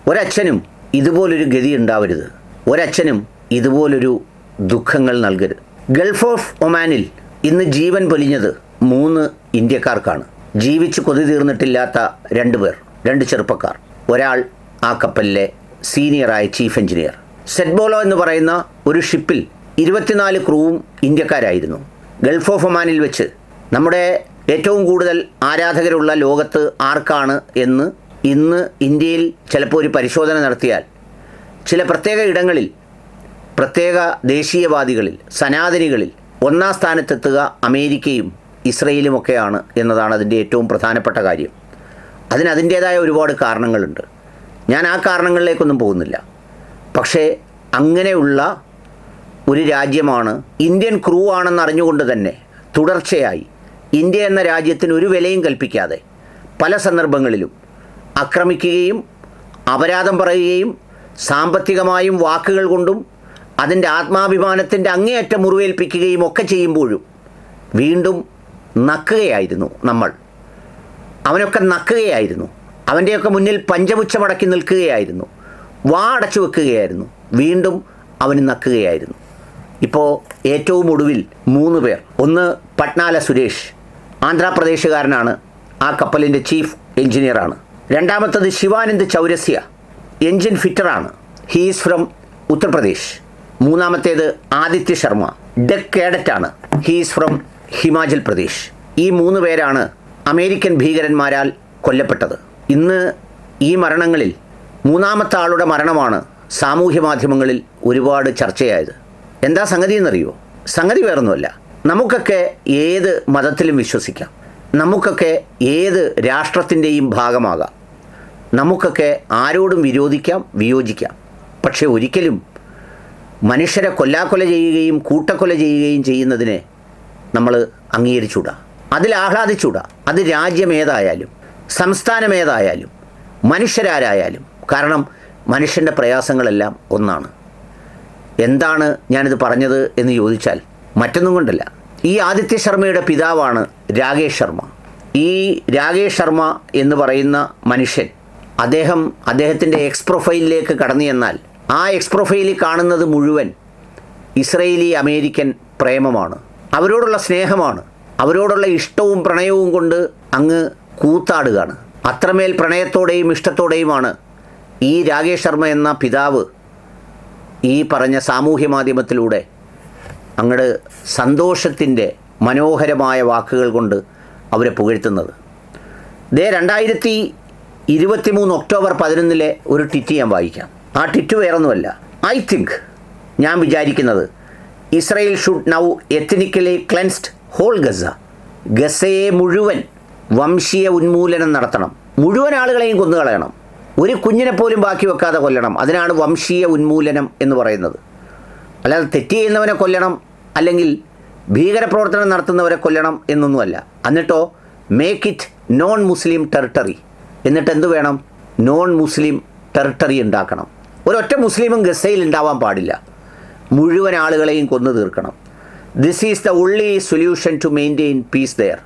ഒരച്ഛനും ഇതുപോലൊരു ഗതി ഉണ്ടാവരുത്. ഒരച്ഛനും ഇതുപോലൊരു ദുഃഖങ്ങൾ നൽകരുത്. ഗൾഫ് ഓഫ് ഒമാനിൽ ഇന്ന് ജീവൻ പൊലിഞ്ഞത് 3 ഇന്ത്യക്കാർക്കാണ്. ജീവിച്ച് കൊതി തീർന്നിട്ടില്ലാത്ത 2 പേർ, 2 ചെറുപ്പക്കാർ. ഒരാൾ ആ കപ്പലിലെ സീനിയറായ ചീഫ് എഞ്ചിനീയർ. സെറ്റ്ബോളോ എന്ന് പറയുന്ന ഒരു ഷിപ്പിൽ 24 ക്രൂവും ഇന്ത്യക്കാരായിരുന്നു. ഗൾഫ് ഓഫ് ഒമാനിൽ വെച്ച് നമ്മുടെ ഏറ്റവും കൂടുതൽ ആരാധകരുള്ള ലോകത്ത് ആർക്കാണ് എന്ന് ഇന്ന് ഇന്ത്യയിൽ ചിലപ്പോൾ ഒരു പരിശോധന നടത്തിയാൽ ചില പ്രത്യേക ഇടങ്ങളിൽ, പ്രത്യേക ദേശീയവാദികളിൽ, സനാതനികളിൽ 1-ാം സ്ഥാനത്തെത്തുക അമേരിക്കയും ഇസ്രയേലുമൊക്കെയാണ് എന്നതാണ് അതിൻ്റെ ഏറ്റവും പ്രധാനപ്പെട്ട കാര്യം. അതിൻ്റേതായ ഒരുപാട് കാരണങ്ങളുണ്ട്. ഞാൻ ആ കാരണങ്ങളിലേക്കൊന്നും പോകുന്നില്ല. പക്ഷേ അങ്ങനെയുള്ള ഒരു രാജ്യമാണ്, ഇന്ത്യൻ ക്രൂ ആണെന്ന് അറിഞ്ഞുകൊണ്ട് തന്നെ തുടർച്ചയായി ഇന്ത്യ എന്ന രാജ്യത്തിന് ഒരു വിലയും കൽപ്പിക്കാതെ പല സന്ദർഭങ്ങളിലും ആക്രമിക്കുകയും അപരാധം പറയുകയും സാമ്പത്തികമായും വാക്കുകൾ കൊണ്ടും അതിൻ്റെ ആത്മാഭിമാനത്തിൻ്റെ അങ്ങേയറ്റം മുറിവേൽപ്പിക്കുകയും ഒക്കെ ചെയ്യുമ്പോഴും വീണ്ടും നക്കുകയായിരുന്നു നമ്മൾ. അവനൊക്കെ നക്കുകയായിരുന്നു. അവൻ്റെയൊക്കെ മുന്നിൽ പഞ്ചപുച്ഛമടക്കി നിൽക്കുകയായിരുന്നു. വാ അടച്ചു വെക്കുകയായിരുന്നു. വീണ്ടും അവന് നക്കുകയായിരുന്നു. ഇപ്പോൾ ഏറ്റവും ഒടുവിൽ 3 പേർ. ഒന്ന് പട്നാല സുരേഷ്, ആന്ധ്രാപ്രദേശുകാരനാണ്, ആ കപ്പലിൻ്റെ ചീഫ് എഞ്ചിനീയറാണ്. രണ്ടാമത്തത് ശിവാനന്ദ് ചൗരസ്യ, എൻജിൻ ഫിറ്ററാണ്, ഹീസ് ഫ്രം ഉത്തർപ്രദേശ്. മൂന്നാമത്തേത് ആദിത്യ ശർമ്മ, ഡെക്ക് കേഡറ്റാണ്, ഹീസ് ഫ്രം ഹിമാചൽ പ്രദേശ്. ഈ 3 പേരാണ് അമേരിക്കൻ ഭീകരന്മാരാൽ കൊല്ലപ്പെട്ടത്. ഇന്ന് ഈ മരണങ്ങളിൽ 3-ാമത്തെ ആളുടെ മരണമാണ് സാമൂഹ്യ മാധ്യമങ്ങളിൽ ഒരുപാട് ചർച്ചയായത്. എന്താ സംഗതി എന്നറിയോ? സംഗതി വേറൊന്നുമല്ല. നമുക്കൊക്കെ ഏത് മതത്തിലും വിശ്വസിക്കാം. നമുക്കൊക്കെ ഏത് രാഷ്ട്രത്തിൻ്റെയും ഭാഗമാകാം. നമുക്കൊക്കെ ആരോടും വിരോധിക്കാം, വിയോജിക്കാം. പക്ഷേ ഒരിക്കലും മനുഷ്യരെ കൊല്ലാക്കൊല ചെയ്യുകയും കൂട്ടക്കൊല ചെയ്യുകയും ചെയ്യുന്നതിനെ നമ്മൾ അംഗീകരിച്ചൂടാ, അതിൽ ആഹ്ലാദിച്ചൂടാ. അത് രാജ്യമേതായാലും സംസ്ഥാനമേതായാലും മനുഷ്യരാരായാലും. കാരണം മനുഷ്യൻ്റെ പ്രയാസങ്ങളെല്ലാം ഒന്നാണ്. എന്താണ് ഞാനിത് പറഞ്ഞത് എന്ന് ചോദിച്ചാൽ മറ്റൊന്നും കൊണ്ടല്ല. ഈ ആദിത്യ ശർമ്മയുടെ പിതാവാണ് രാകേഷ് ശർമ്മ. ഈ രാകേഷ് ശർമ്മ എന്ന് പറയുന്ന മനുഷ്യൻ, അദ്ദേഹത്തിൻ്റെ എക്സ് പ്രൊഫൈലിലേക്ക് കടന്നു ചെന്നാൽ ആ എക്സ് പ്രൊഫൈലിൽ കാണുന്നത് മുഴുവൻ ഇസ്രയേലി അമേരിക്കൻ പ്രേമമാണ്, അവരോടുള്ള സ്നേഹമാണ്, അവരോടുള്ള ഇഷ്ടവും പ്രണയവും കൊണ്ട് അങ്ങ് കൂത്താടുകയാണ്. അത്രമേൽ പ്രണയത്തോടെയും ഇഷ്ടത്തോടെയുമാണ് ഈ രാകേഷ് ശർമ്മ എന്ന പിതാവ് ഈ പറഞ്ഞ സാമൂഹ്യ മാധ്യമത്തിലൂടെ അങ്ങട് സന്തോഷത്തിൻ്റെ മനോഹരമായ വാക്കുകൾ കൊണ്ട് അവരെ പുകഴ്ത്തുന്നത്. 2023 ഒക്ടോബർ 11 ഒരു ട്വീറ്റ് ഞാൻ വായിക്കാം. ആ ട്വീറ്റ് വേറൊന്നുമല്ല. ഐ തിങ്ക്, ഞാൻ വിചാരിക്കുന്നത്, Israel should now ethnically cleansed whole Gaza. ഗസയെ മുഴുവൻ വംശീയ ഉന്മൂലനം നടത്തണം. മുഴുവൻ ആളുകളെയും കൊന്നുകളയണം. ഒരു കുഞ്ഞിനെ പോലും ബാക്കി വെക്കാതെ കൊല്ലണം. അതിനാണ് വംശീയ ഉന്മൂലനം എന്ന് പറയുന്നത്. അല്ലാതെ തെറ്റ് ചെയ്യുന്നവനെ കൊല്ലണം, അല്ലെങ്കിൽ ഭീകരപ്രവർത്തനം നടത്തുന്നവരെ കൊല്ലണം എന്നൊന്നുമല്ല. എന്നിട്ടോ make it non Muslim territory. എന്നിട്ട് എന്ത് വേണം? നോൺ മുസ്ലിം ടെറിട്ടറി ഉണ്ടാക്കണം. ഒരൊറ്റ മുസ്ലിമും ഗസയിൽ ഉണ്ടാവാൻ പാടില്ല. മുഴുവൻ ആളുകളെയും കൊന്നു തീർക്കണം. This is the only solution to maintain peace there.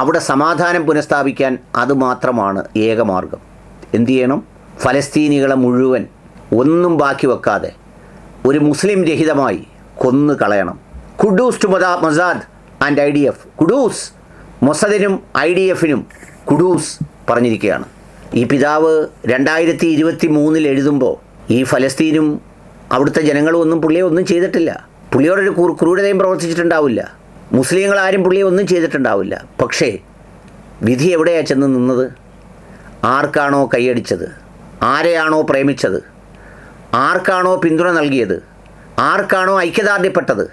അവിടെ സമാധാനം പുനഃസ്ഥാപിക്കാൻ അതുമാത്രമാണ് ഏകമാർഗം. എന്തു ചെയ്യണം? ഫലസ്തീനികളെ മുഴുവൻ ഒന്നും ബാക്കി വെക്കാതെ ഒരു മുസ്ലിം രഹിതമായി കൊന്നു കളയണം. Kudos to Mossad and IDF. Kudos മൊസദിനും IDFനും കുഡൂസ് പറഞ്ഞിരിക്കുകയാണ്. ഈ പിതാവ് 2023 എഴുതുമ്പോൾ ഈ ഫലസ്തീനും അവിടുത്തെ ജനങ്ങളും ഒന്നും പുള്ളിയെ ഒന്നും ചെയ്തിട്ടില്ല. പുള്ളിയോടൊരു ക്രൂരതയും പ്രവർത്തിച്ചിട്ടുണ്ടാവില്ല. മുസ്ലിങ്ങളാരും പുള്ളിയെ ഒന്നും ചെയ്തിട്ടുണ്ടാവില്ല. പക്ഷേ വിധി എവിടെയാണ് ചെന്ന് നിന്നത്? ആർക്കാണോ കൈയടിച്ചത്, ആരെയാണോ പ്രേമിച്ചത്, ആർക്കാണോ പിന്തുണ നൽകിയത്, ആർക്കാണോ ഐക്യദാർഢ്യപ്പെട്ടത്,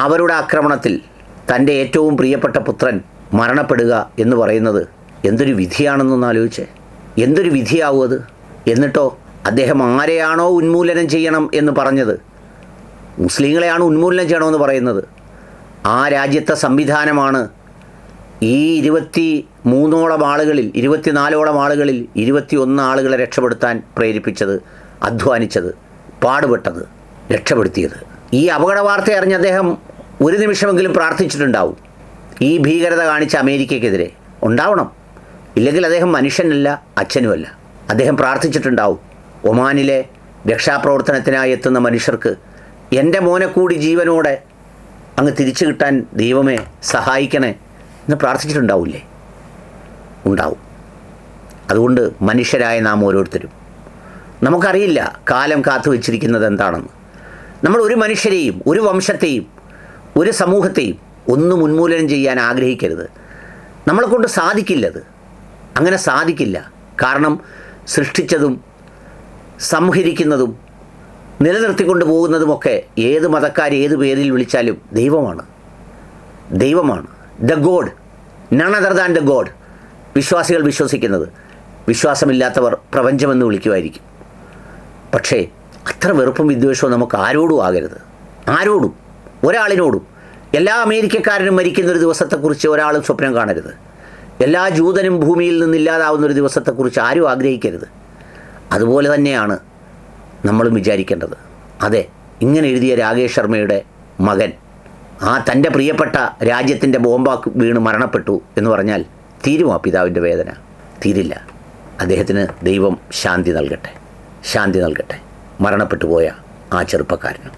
അവരുടെ ആക്രമണത്തിൽ തൻ്റെ ഏറ്റവും പ്രിയപ്പെട്ട പുത്രൻ മരണപ്പെടുക എന്ന് പറയുന്നത് എന്തൊരു വിധിയാണെന്നൊന്ന് ആലോചിച്ചേ. എന്തൊരു വിധിയാവും അത്? എന്നിട്ടോ അദ്ദേഹം ആരെയാണോ ഉന്മൂലനം ചെയ്യണം എന്ന് പറഞ്ഞത്, മുസ്ലിങ്ങളെയാണ് ഉന്മൂലനം ചെയ്യണമെന്ന് പറയുന്നത്. ആ രാജ്യത്തെ സംവിധാനമാണ് ഈ 23ഓളം ആളുകളിൽ, 24ഓളം ആളുകളിൽ 21 ആളുകളെ രക്ഷപ്പെടുത്താൻ പ്രേരിപ്പിച്ചത്, അധ്വാനിച്ചത്, പാടുപെട്ടത്, രക്ഷപ്പെടുത്തിയത്. ഈ അപകട വാർത്ത അറിഞ്ഞ് അദ്ദേഹം ഒരു നിമിഷമെങ്കിലും പ്രാർത്ഥിച്ചിട്ടുണ്ടാവും ഈ ഭീകരത കാണിച്ച അമേരിക്കയ്ക്കെതിരെ. ഉണ്ടാവണം. ഇല്ലെങ്കിൽ അദ്ദേഹം മനുഷ്യനല്ല, അച്ഛനുമല്ല. അദ്ദേഹം പ്രാർത്ഥിച്ചിട്ടുണ്ടാവും ഒമാനിലെ രക്ഷാപ്രവർത്തനത്തിനായി എത്തുന്ന മനുഷ്യർക്ക് എൻ്റെ മോനെ കൂടി ജീവനോടെ അങ്ങ് തിരിച്ചു കിട്ടാൻ ദൈവമേ സഹായിക്കണേ എന്ന് പ്രാർത്ഥിച്ചിട്ടുണ്ടാവില്ലേ? ഉണ്ടാവും. അതുകൊണ്ട് മനുഷ്യരായ നാം ഓരോരുത്തരും, നമുക്കറിയില്ല കാലം കാത്തു വച്ചിരിക്കുന്നത് എന്താണെന്ന്. നമ്മൾ ഒരു മനുഷ്യരെയും ഒരു വംശത്തെയും ഒരു സമൂഹത്തെയും ഒന്നും ഉന്മൂലനം ചെയ്യാൻ ആഗ്രഹിക്കരുത്. നമ്മളെക്കൊണ്ട് സാധിക്കില്ലത്. അങ്ങനെ സാധിക്കില്ല. കാരണം സൃഷ്ടിച്ചതും സംഹരിക്കുന്നതും നിലനിർത്തിക്കൊണ്ട് പോകുന്നതുമൊക്കെ ഏത് മതക്കാർ ഏത് പേരിൽ വിളിച്ചാലും ദൈവമാണ്. ദൈവമാണ് the God, none other than the God. വിശ്വാസികൾ വിശ്വസിക്കുന്നത്, വിശ്വാസമില്ലാത്തവർ പ്രപഞ്ചമെന്ന് വിളിക്കുമായിരിക്കും. പക്ഷേ അത്ര വെറുപ്പും വിദ്വേഷവും നമുക്ക് ആരോടും ആകരുത്. ആരോടും, ഒരാളിനോടും. എല്ലാ അമേരിക്കക്കാരനും മരിക്കുന്നൊരു ദിവസത്തെക്കുറിച്ച് ഒരാളും സ്വപ്നം കാണരുത്. എല്ലാ ജൂതനും ഭൂമിയിൽ നിന്നില്ലാതാവുന്നൊരു ദിവസത്തെക്കുറിച്ച് ആരും ആഗ്രഹിക്കരുത്. അതുപോലെ തന്നെയാണ് നമ്മളും വിചാരിക്കേണ്ടത്. അതെ, ഇങ്ങനെ എഴുതിയ രാകേഷ് ശർമ്മയുടെ മകൻ തൻ്റെ പ്രിയപ്പെട്ട രാജ്യത്തിൻ്റെ ബോംബാക്ക് വീണ് മരണപ്പെട്ടു എന്ന് പറഞ്ഞാൽ തീരുമോ പിതാവിൻ്റെ വേദന? തീരില്ല. അദ്ദേഹത്തിന് ദൈവം ശാന്തി നൽകട്ടെ, ശാന്തി നൽകട്ടെ. മരണപ്പെട്ടു പോയ ആ ചെറുപ്പക്കാരന്.